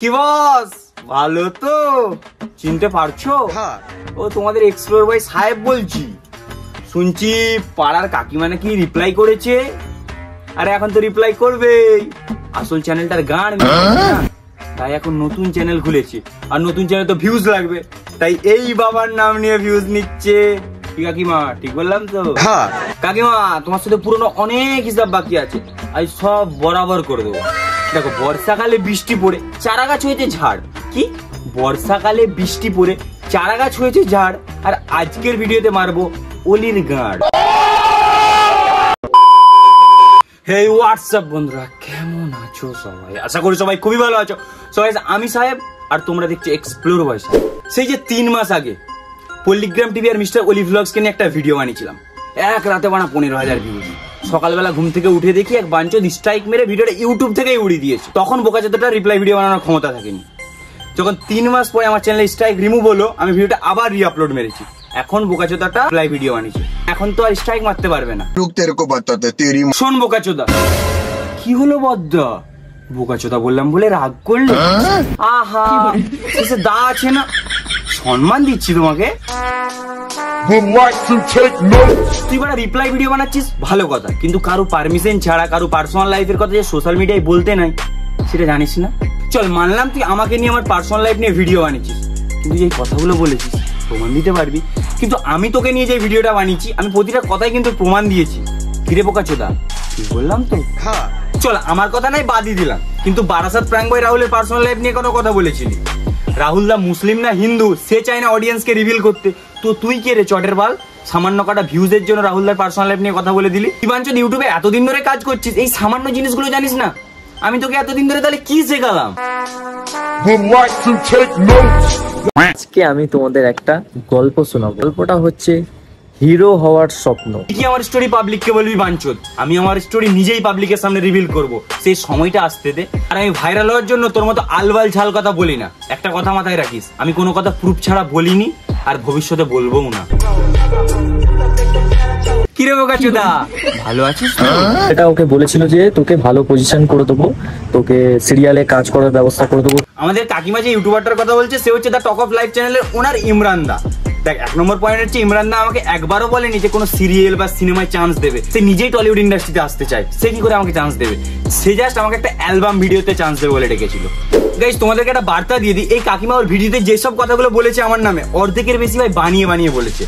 কি বস, ভালো তো? চিনতে পারছো? ও তোমাদের এক্সপ্লোর বয় সাহেব বলছি। শুনছি পাড়ার কাকিমা নাকি রিপ্লাই করেছে। আরে এখন তো রিপ্লাই করবেই, আসল চ্যানেলটার গান তাই এখন নতুন চ্যানেল খুলেছে, আর নতুন চ্যানেল তো ভিউজ লাগবে, তাই এই বাবার নাম নিয়ে ভিউজ নিচ্ছে। কাকিমা ঠিক বললাম তো? কাকিমা তোমার সাথে পুরনো অনেক হিসাব বাকি আছে, আজ সব বরাবর করে দেবো। দেখো, বর্ষাকালে বৃষ্টি পড়ে চারা গাছ হয়েছে ঝাড়। কি বর্ষাকালে বৃষ্টি পড়ে চারা গাছ হয়েছে ঝাড়, আর আজকের ভিডিওতে মারবো অলির গাঁড়। হে হোয়াটসঅ্যাপ বন্ধুরা, কেমন আছো সবাই? আশা করি সবাই খুবই ভালো আছো। সবাই আমি সাহেব, আর তোমরা দেখছো এক্সপ্লোর বয় সাহেব। সেই যে 3 মাস আগে পল্লিগ্রাম টিভি আর মিস্টার অলি ভ্লগসকে নিয়ে একটা ভিডিও বানিয়েছিলাম, এক রাতে বানা 15,000 ভিউজ। সকালবেলা ঘুম থেকে উঠে দেখি এক বাঞ্চদ স্ট্রাইক মেরে ভিডিওটা ইউটিউব থেকেই উড়িয়ে দিয়েছে। তখন বোকাচোদাটা রিপ্লাই ভিডিও বানানোর ক্ষমতা থাকেনি। যখন 3 মাস পরে আমার চ্যানেলে স্ট্রাইক রিমুভ হলো, আমি ভিডিওটা আবার রিআপলোড মেরেছি। এখন বোকাচোদাটা রিপ্লাই ভিডিও বানিয়েছে, এখন তো আর স্ট্রাইক মারতে পারবে না। শোন বোকাচোদা, কি হলো বদ্দা? বোকাচোদা বললাম বলে রাগ করলে? আহা, শেষে দা আছে না, সম্মান দিচ্ছি তোমাকে। তুই বড় রিপ্লাই ভিডিও বানাচ্ছিস ভালো কথা, কিন্তু কারো পারমিশন ছাড়া কারো পার্সোনাল লাইফের কথা যে সোশ্যাল মিডিয়ায় বলতে নাই, সেটা জানিস না। চল মানলাম তুই আমাকে নিয়ে আমার পার্সোনাল লাইফ নিয়ে ভিডিও বানিয়েছিস, কিন্তু যে কথাগুলো বলেছিস প্রমাণ দিতে পারবি? কিন্তু আমি তোকে নিয়ে যে ভিডিওটা বানিয়েছি, আমি প্রতিটা কথাই কিন্তু প্রমাণ দিয়েছি। কিরে বোকাচোদা, কি বললাম তো? চল আমার কথা নাই বাদই দিলাম, কিন্তু বারাসাত প্র্যাঙ্ক বয় রাহুলের পার্সোনাল লাইফ নিয়ে কোনো কথা বলেছিলি। রাহুল দা মুসলিম না হিন্দু সে চায় না অডিয়েন্সকে রিভিল করতে, তো তুই কে রে চটের বাল? সামান্য কটা ভিউজের জন্য রাহুল দার পার্সোনাল লাইফ নিয়ে কথা বলে দিলি। বাঞ্চদ ইউটিউবে এতদিন ধরে কাজ করছিস, এই সামান্য জিনিসগুলো জানিস না? আমি তোকে এতদিন ধরে তাহলে কি শেখালাম? আজকে আমি তোমাদের একটা গল্প শোনাবো। গল্পটা হচ্ছে হিরো হওয়ার স্বপ্ন। কি আমার স্টোরি পাবলিককে বলবি বাঞ্চদ? আমি আমার স্টোরি নিজেই পাবলিকের সামনে রিভিল করব, সেই সময়টা আসতে দে। আর আমি ভাইরাল হওয়ার জন্য তোর মতো আলবাল ঝাল কথা বলি না। একটা কথা মাথায় রাখিস, আমি কোনো কথা প্রুফ ছাড়া বলিনি, আর ভবিষ্যতে বলবোও না। কিরে বোকাচোদা, ভালো আছিস? এটা ওকে বলেছিল যে তোকে ভালো পজিশন করে দেবো, তোকে সিরিয়ালে কাজ করার ব্যবস্থা করে দেবো। আমাদের কাকিমা যে ইউটিউবারটার কথা বলছে, সে হচ্ছে দা টক অফ লাইফ চ্যানেলের ওনার ইমরান দা। দেখ, 1 নম্বর পয়েন্ট হচ্ছে ইমরান দা আমাকে একবারও বলেনি যে কোনো সিরিয়াল বা সিনেমায় চান্স দেবে। সে নিজেই টলিউড ইন্ডাস্ট্রিতে আসতে চায়, সে কি করে আমাকে চান্স দেবে? সে জাস্ট আমাকে একটা অ্যালবাম ভিডিওতে চান্স দেবে বলে ডেকেছিল। গাইস, তোমাদেরকে একটা বার্তা দিয়ে দিই, এই কাকিমা ওর ভিডিওতে যেসব কথাগুলো বলেছে আমার নামে, অর্ধেকের বেশি ভাই বানিয়ে বানিয়ে বলেছে।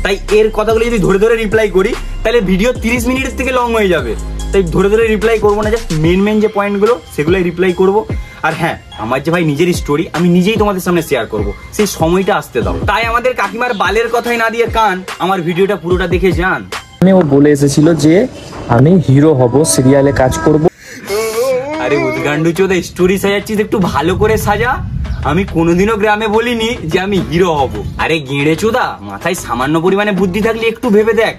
তাই এর কথাগুলো যদি ধরে ধরে রিপ্লাই করি, তাহলে ভিডিও 30 মিনিটের থেকে লং হয়ে যাবে। তাই ধরে ধরে রিপ্লাই করবো না, জাস্ট মেন যে পয়েন্টগুলো সেগুলোই রিপ্লাই করবো। আর হ্যাঁ, আমার যে ভাই নিজের স্টোরি আমি নিজেই তোমাদের সামনে শেয়ার করব, সেই সময়টা আসতে দাও। তাই আমাদের কাকিমার বালের কথাই না দিয়ে কান, আমার ভিডিওটা পুরোটা দেখে যান। ও বলে এসেছিল যে আমি হিরো হব, সিরিয়ালে কাজ করব। আরে উদ্গান্ডু চোদা, স্টোরি সাজাচ্ছিস একটু ভালো করে সাজা। আমি কোনোদিনও গ্রামে বলিনি যে আমি হিরো হব। আরে গেঁড়ে চোদা, মাথায় সামান্য পরিমাণে বুদ্ধি থাকলে একটু ভেবে দেখ,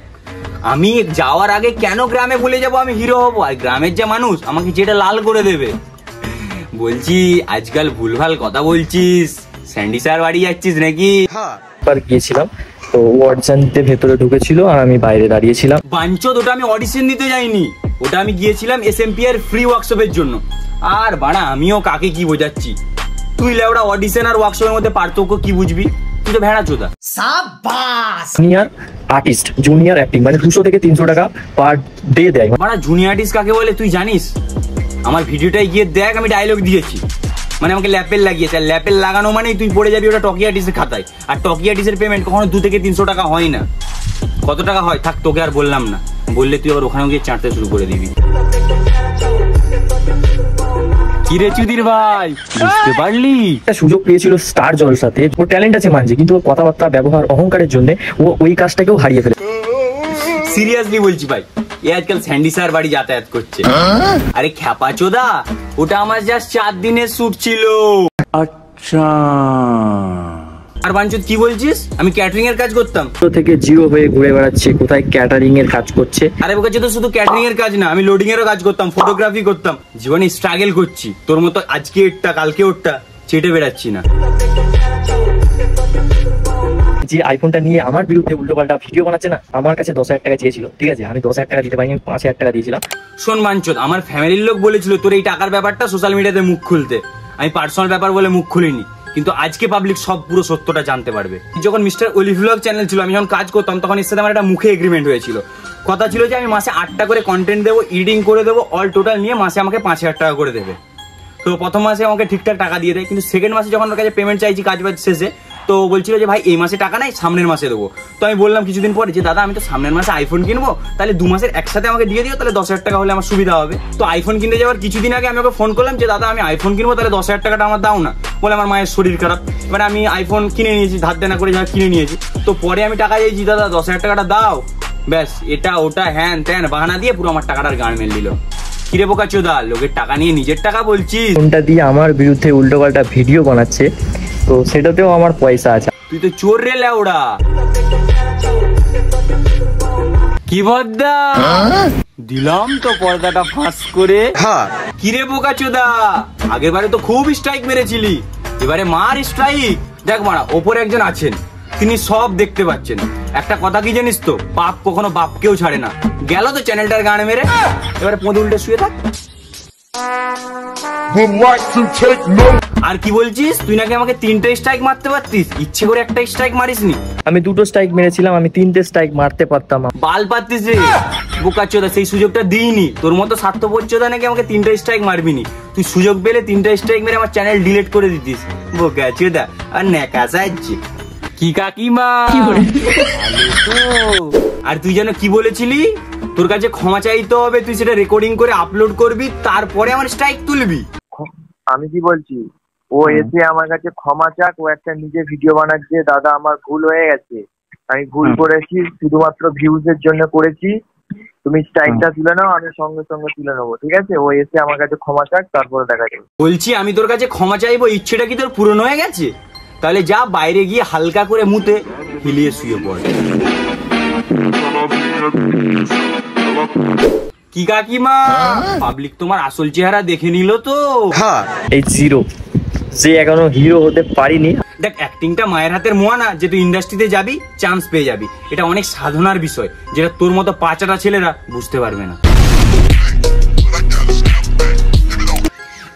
আমি যাওয়ার আগে কেন গ্রামে বলে যাব আমি হিরো হব, আর গ্রামের যে মানুষ আমাকে যেটা লাল করে দেবে। বলছি আজকাল ভুলভাল কথা বলছিস, স্যান্ডি স্যার বাড়ি যাচ্ছিস নাকি? একবার গিয়েছিলাম, তো ও অডিশন দিতে ভেতরে ঢুকেছিল আর আমি বাইরে দাঁড়িয়েছিলাম। বাঞ্চদ, ওটা আমি অডিশন দিতে যাইনি, ওটা আমি গিয়েছিলাম SMP এর ফ্রি ওয়ার্কশপের জন্য। আর বাড়া, আমিও কাকে কি বোঝাচ্ছি? তুই লেওড়া অডিশন আর ওয়ার্কশপের মধ্যে পার্থক্য কি বুঝবি? তুই তো ভেড়া চোদা। সাবাস! জুনিয়র আর্টিস্ট, জুনিয়র অ্যাক্টিং মানে 200 থেকে 300 টাকা পার ডে দেয়। বাড়া, জুনিয়র আর্টিস্ট কাকে বলে তুই জানিস? আমার ভিডিওটাই গিয়ে দেখ, আমি ডায়লগ দিয়েছি, মানে আমাকে ল্যাপেল লাগিয়েছে। আর ল্যাপেল লাগানো মানেই তুই পড়ে যাবি ওটা টকি আর্টিস্টের খাতায়। আর টকি আর্টিস্টের পেমেন্ট কখনো 2 থেকে 300 টাকা হয় না। কত টাকা হয় থাক, তোকে আর বললাম না, বললে তুই আবার ওখানে গিয়ে চাটতে শুরু করে দিবি। কিরে চুদির ভাই, বুঝতে পারলি? একটা সুযোগ পেয়েছিল স্টার জলসাতে, ওর ট্যালেন্ট আছে মানছি, কিন্তু ওর কথাবার্তা ব্যবহার অহংকারের জন্য ও ওই কাজটাকেও হারিয়ে ফেলে। সিরিয়াসলি বলছি ভাই, এ আজকাল স্যান্ডি স্যার বাড়ি যাতায়াত করছে। আরে খ্যাপা চোদা, ওটা আমার জাস্ট 4 দিনের শুট ছিল। আচ্ছা। আর বাঞ্চদ কি বলছিস? আমি ক্যাটারিং এর কাজ করতাম। তো থেকে জিরো হয়ে ঘুরে বেড়াচ্ছে, কোথায় ক্যাটারিং এর কাজ করছে। আরে বোকাচোদ, শুধু ক্যাটারিং এর কাজ না, আমি লোডিং এরও কাজ করতাম, ফটোগ্রাফি করতাম। জীবনে স্ট্রাগল করছি, তোর মতো আজকে একটা কালকে ওটা চেটে বেড়াচ্ছি না। যে আইফোনটা নিয়ে আমার বিরুদ্ধে উল্টোপাল্টা ভিডিও বানাচ্ছে না, আমার কাছে 10,000 টাকা চেয়েছিল। ঠিক আছে, আমি 10,000 টাকা দিতে পারিনি, 5,000 টাকা দিয়েছিলাম। শোন বাঞ্চদ, আমার ফ্যামিলির লোক বলেছিল তোর এই টাকার ব্যাপারটা সোশ্যাল মিডিয়াতে মুখ খুলতে। আমি পার্সোনাল ব্যাপার বলে মুখ খুলিনি, কিন্তু আজকে পাবলিক সব পুরো সত্যটা জানতে পারবে। যখন মিস্টার অলি ভ্লগ চ্যানেল ছিল, আমি যখন কাজ করতাম, তখন এর সাথে আমার একটা মুখে এগ্রিমেন্ট হয়েছিল। কথা ছিল যে আমি মাসে 8টা করে কন্টেন্ট দেবো, এডিটিং করে দেবো, অল টোটাল নিয়ে মাসে আমাকে 5,000 টাকা করে দেবে। তো প্রথম মাসে আমাকে ঠিকঠাক টাকা দিয়ে দেয়, কিন্তু সেকেন্ড মাসে যখন ওর কাছে পেমেন্ট চাইছি কাজ বাজ শেষে, তো বলছিল যে ভাই এই মাসে টাকা নাই, সামনের মাসে দেবো। তো আমি বললাম কিছুদিন পরে যে দাদা আমি তো সামনের মাসে আইফোন কিনবো, তাহলে 2 মাসের একসাথে আমাকে দিয়ে দিও, তাহলে 10,000 টাকা হলে আমার সুবিধা হবে। তো আইফোন কিনতে যাওয়ার কিছুদিন আগে আমি ওকে ফোন করলাম যে দাদা আমি আইফোন কিনবো, তাহলে 10,000 টাকাটা আমার দাও না। বলে আমার মায়ের শরীর খারাপ। এবার আমি আইফোন কিনে নিয়েছি, ধার দেনা করে যা কিনে নিয়েছি। তো পরে আমি টাকা দিয়েছি, দাদা 10,000 টাকাটা দাও। ব্যাস এটা ওটা হ্যান ত্যান বাহানা দিয়ে পুরো আমার টাকাটার গান মেল দিল। কিরে বোকা চোদা, লোকের টাকা নিয়ে নিজের টাকা বলছিস? ফোনটা দিয়ে আমার বিরুদ্ধে উল্টোপাল্টা ভিডিও বানাচ্ছে, তো সেটাতেও আমার পয়সা আছে। তুই তো চোর রে লেওড়া। কি বদ্দা দিলাম তো পর্দাটা ফাঁস করে। কিরে বোকা চোদা, আগের বারে তো খুব স্ট্রাইক মেরেছিলি, এবারে মার স্ট্রাইক। দেখ মারা, ওপরে একজন আছেন, তিনি সব দেখতে পাচ্ছেন। একটা কথা কি জানিস তো, পাপ কখনো বাপকেও ছাড়ে না। গেল তো চ্যানেলটার গান মেরে, এবারে পদ উল্টে শুয়ে থাক। আর কি বলছিস, তুই নাকি আমাকে 3টে স্ট্রাইক মারতে পারতিস, ইচ্ছে করে একটা স্ট্রাইক মারিসনি। আমি 2টো স্ট্রাইক মেরেছিলাম, আমি 3টে স্ট্রাইক মারতে পারতাম। বাল পারতিস রে বোকাচোদা, সেই সুযোগটা দিইনি। তোর মতো স্বার্থপরচোদা নাকি আমাকে 3টে স্ট্রাইক মারবিনি। তুই সুযোগ পেলে 3টে স্ট্রাইক মেরে আমার চ্যানেল ডিলিট করে দিতিস। বোকাচোদা আর ন্যাকা সাজছে। কি কাকিমা, আর তুই যেন কি বলেছিলি, তোর কাছে ক্ষমা চাইতে হবে, তুই সেটা রেকর্ডিং করে আপলোড করবি, তারপরে আমার স্ট্রাইক তুলবি। আমি কি বলছি, ও এসে আমার কাছে ক্ষমা চাক, ও একটা নিজে ভিডিও বানাচ্ছে, দাদা আমার ভুল হয়ে গেছে, আমি ভুল করেছি, শুধুমাত্র ভিউজের জন্য করেছি, তুমি স্ট্রাইকটা তুলে নাও, আমি সঙ্গে সঙ্গে তুলে নেবো, ঠিক আছে? ও এসে আমার কাছে ক্ষমা চাক, তারপরে দেখা যাবে। বলছি আমি তোর কাছে ক্ষমা চাইবো, ইচ্ছেটা কি তোর পূরণ হয়ে গেছে? তাহলে যা বাইরে গিয়ে হালকা করে মুতে হিলিয়ে শুয়ে পড়। কি কাকিমা, পাবলিক তোমার আসল চেহারা দেখে নিল তো? এই জিরো যে এখনো হিরো হতে পারিনি। দেখ, অ্যাক্টিংটা মায়ের হাতের মোয়া না, যে তুই ইন্ডাস্ট্রিতে যাবি, চান্স পেয়ে যাবি। এটা অনেক সাধনার বিষয়, যেটা তোর মতো পাঁচাটা ছেলেরা বুঝতে পারবে না।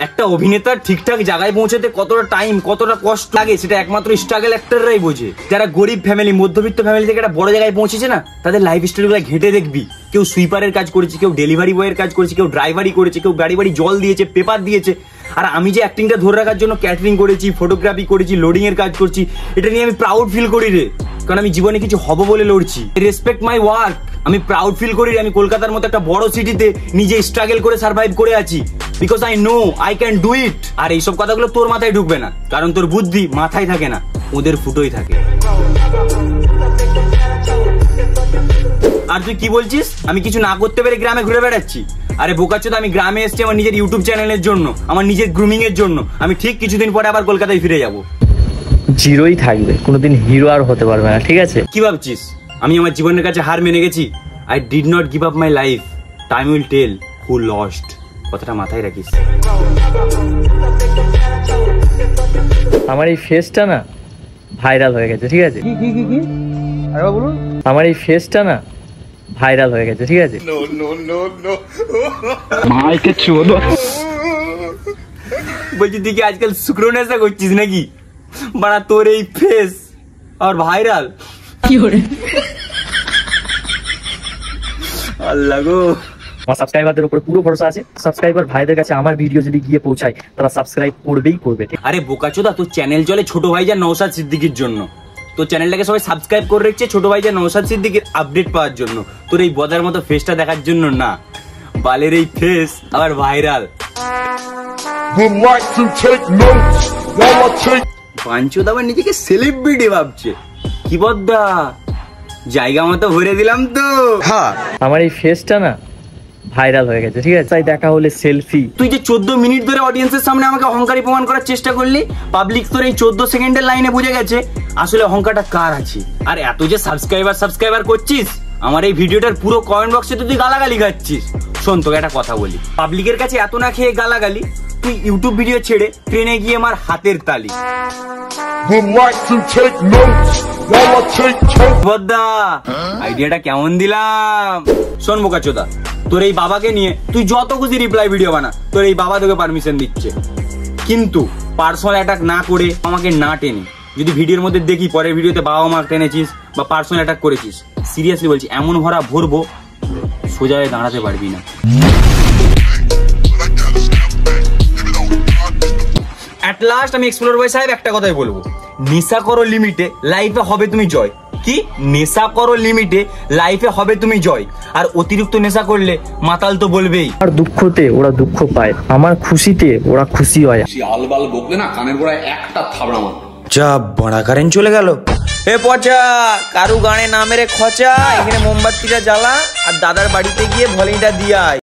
একটা অভিনেতার ঠিকঠাক জায়গায় পৌঁছাতে কতটা টাইম, কতটা কষ্ট লাগে, সেটা একমাত্র স্ট্রাগল অ্যাক্টররাই বোঝে। যারা গরিব ফ্যামিলি, মধ্যবিত্ত ফ্যামিলি থেকে একটা বড় জায়গায় পৌঁছেছে না, তাদের লাইফ স্টাইলগুলো ঘেঁটে দেখবি। কেউ সুইপারের কাজ করেছে, কেউ ডেলিভারি বয়ের কাজ করেছে, কেউ ড্রাইভারি করেছে, কেউ বাড়ি বাড়ি জল দিয়েছে, পেপার দিয়েছে। আর আমি যে অ্যাক্টিংটা ধরে রাখার জন্য ক্যাটারিং করেছি, ফটোগ্রাফি করেছি, লোডিং এর কাজ করছি, এটা নিয়ে আমি প্রাউড ফিল করি রে। কারণ আমি জীবনে কিছু হব বলে লড়ছি। Respect my work. আমি প্রাউড ফিল করি আমি কলকাতার মতো একটা বড় সিটিতে নিজে স্ট্রাগল করে সার্ভাইভ করে আছি, because I know I can do it. আর এইসব কথাগুলো তোর মাথায় ঢুকবে না, কারণ তোর বুদ্ধি মাথায় থাকে না, ওদের ফুটোই থাকে। আর তুই কি বলছিস, আমি কিছু না করতে পেরে গ্রামে ঘুরে বেড়াচ্ছি? আরে বোকাচোদা, আমি গ্রামে এসেছি আমার নিজের ইউটিউব চ্যানেলের জন্য, আমার নিজের গ্রুমিং এর জন্য। আমি ঠিক কিছুদিন পরে আবার কলকাতায় ফিরে যাব। জিরোই থাকবে, কোনোদিন হিরো আর হতে পারবে না, ঠিক আছে? কি ভাবছিস আমি আমার জীবনের কাছে হার মেনে গেছি? I did not give up my life, time will tell who lost. কথাটা মাথায় রাখিস। আমার এই ফেসটা না ভাইরাল হয়ে গেছে, ঠিক আছে? কি আরে বলুন, আমার এই ফেসটা না ভাইরাল হয়ে গেছে, ঠিক আছে? বলছি তুই কি আজকাল শুক্র নেশা করছিস নাকি? বাড়া তোর এই ফেস আর ভাইরাল। আল্লাহ গো, আমার সাবস্ক্রাইবারদের উপরে পুরো ভরসা আছে। সাবস্ক্রাইবার ভাইদের কাছে আমার ভিডিও যদি গিয়ে পৌঁছায়, তারা সাবস্ক্রাইব করবেই করবে। আরে বোকাচোদা, তোর চ্যানেল চলে ছোট ভাইজান নওশাদ সিদ্দিকীর জন্য। তোর চ্যানেলটাকে সবাই সাবস্ক্রাইব করে রেখেছে ছোট ভাইজান নওশাদ সিদ্দিকীর আপডেট পাওয়ার জন্য, তোর এই বদার মতো ফেসটা দেখার জন্য না। বালের এই ফেস আবার ভাইরাল। পাঞ্চোদা আবার নিজেকে সেলিব্রিটি ভাবছে। কি বদ্দা, জায়গা মতো ভরে দিলাম তো। আমার এই ফেসটা না ভাইরাল হয়ে গেছে, ঠিক আছে? তাই দেখা হলে সেলফি। তুই যে 14 মিনিট ধরে অডিয়েন্সের সামনে আমাকে অহংকারী প্রমাণ করার চেষ্টা করলি, পাবলিক তোর এই 14 সেকেন্ডের লাইনে বুঝে গেছে আসলে অহংকারটা কার আছে। আর এত যে সাবস্ক্রাইবার করছিস, আমার এই ভিডিওটার পুরো কমেন্ট বক্সে তুই গালাগালি খাচ্ছিস। শোন, তোকে একটা কথা বলি, পাবলিকের কাছে এত না খেয়ে গালাগালি, তুই ইউটিউব ভিডিও ছেড়ে ট্রেনে গিয়ে আমার হাতের তালি। বদ্দা, আইডিয়াটা কেমন দিলাম? শোন বোকাচোদা, তোর এই বাবাকে নিয়ে তুই যত খুশি রিপ্লাই ভিডিও বানা, তোর এই বাবা তোকে পারমিশন দিচ্ছে। কি কিন্তু পার্সোনাল অ্যাটাক না করে আমাকে না টেনে যদি ভিডিওর মধ্যে দেখি পরের ভিডিওতে বাবা মা টেনেছিস বা পার্সোনাল অ্যাটাক করেছিস, সিরিয়াসলি বলছি এমন ভরা ভরবো সোজা হয়ে দাঁড়াতে পারবি না। অ্যাট লাস্ট আমি এক্সপ্লোর বয় সাহেব একটা কথাই বলবো, নেশা করো লিমিটে, লাইফে হবে তুমি জয়। কি নেশা করো লিমিটে, লাইফে হবে তুমি জয়। আর অতিরিক্ত নেশা করলে মাতাল তো বলবেই। আমার দুঃখতে ওরা দুঃখ পায়, আমার খুশিতে ওরা খুশি হয়। আলবাল বকলে না কানের গোড়ায় একটা থাবড়া মার। যা বড়া কারেন্ট চলে গেল। হে পচা, কারু গানে না মেরে খচা, এখানে মোমবাতিটা জ্বালা আর দাদার বাড়িতে গিয়ে ভলিটা দিয়ে আয়।